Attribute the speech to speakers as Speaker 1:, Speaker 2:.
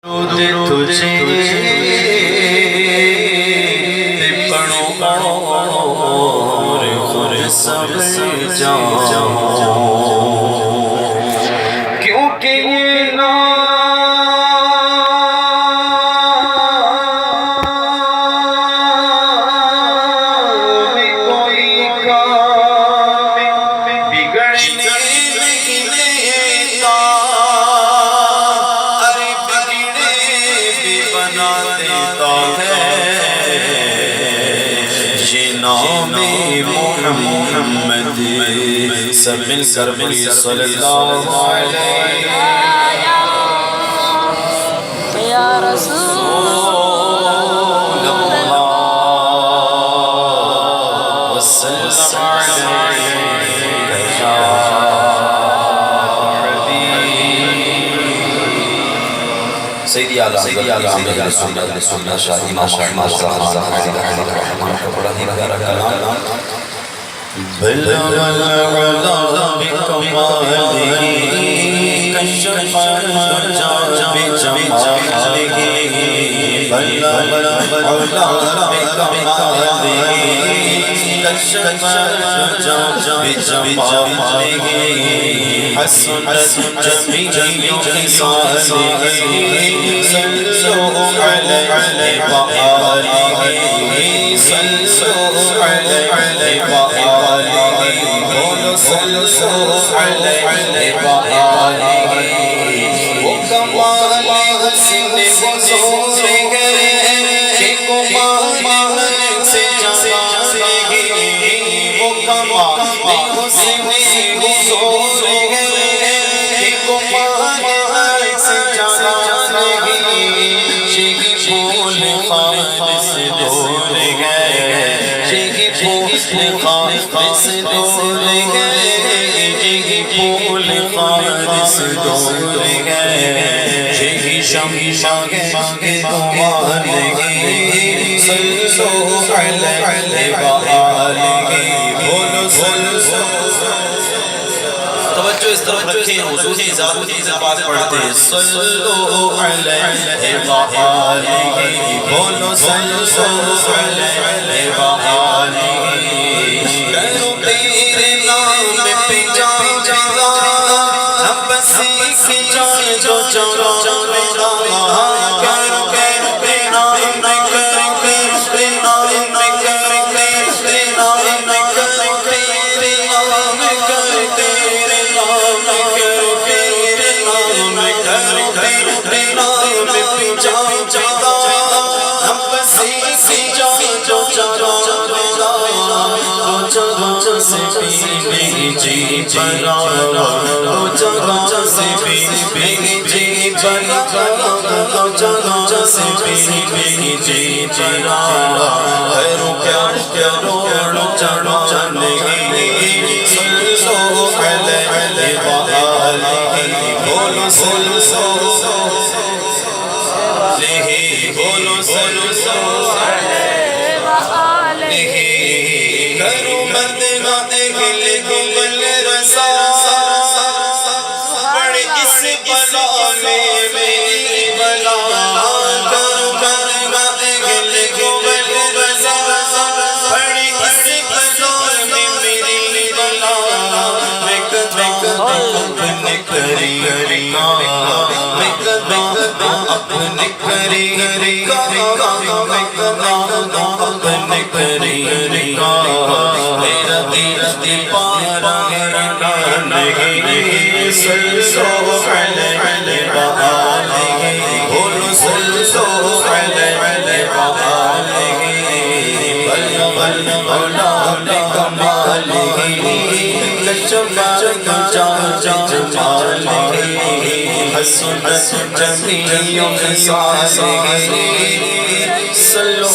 Speaker 1: تجھے پڑھو اور سب جاؤ کیونکہ یہ نام کوئی کام بگڑنے نہیں دیتا ارے بگڑے بھی بنا دیتا ہے یہ نام محمد سب مل کر بولیے صلی اللہ علیہ
Speaker 2: یا رسول
Speaker 1: اللہ وسلم علیہ یا حبیب سیدی اعلیٰ سنت شاہی ماشاء بلغ العلا بکمالہ کشف الحجاب بجمالہ بلغ العلا بکمالہ کشف الحجاب بجمالہ حسنت جمیع خصالہ صلوا علیہ وآلہ صلوا علیہ وآلہ صلوا علیہ وآلہ وہ کمال حسن بزرگ ہے کہ کمال سے جانے گی وہ کمال حسن بزرگ ہے کہ کمال سے جانے گی شیخ پھول خالص دور گئے شیخ پھول خالص دور گئے شیخ پھول خالص دور گئے شیخ شمشاہ کے دوار لگی صلو علیہ وآلہ بولو صلو توجہ اس طرف رکھیں حضور کی ذات کی زبان پڑھتے ہیں صلو علیہ وآلہ بولو صلو علیہ وآلہ کرو تیرے نام پہ جان جلا ہم بس سیکھ جائے جو چلا میرا کرو تیرے نام کرو تیرے نام کرو تیرے نام کرو تیرے نام کرو تیرے نام کرو تیرے نام کرو تیرے نام پہ جان جلا ہم بس سیکھ جائے جو چلا جگہ سے پینے جی برا جگہ سے پینے جی برا جگہ سے پینے جی برا کرو کیا روڑ چڑھو چلے صلو علیہ وآلہ بولو صلو علیہ بولو صلو علیہ وآلہ کرو مدینہ گل گل رسا پڑھ اس بلا میں میری بلا کرو مدینہ گل گل رسا پڑھ اس بلا میں میری بلا میں قدم اپنے کری میں قدم اپنے کری میں قدم اپنے کری صلو علیہ وآلہ بولو صلو علیہ وآلہ بلغ العلا بکمالہ کشف الحجاب بجمالہ حسنت جمیع خصالہ صلو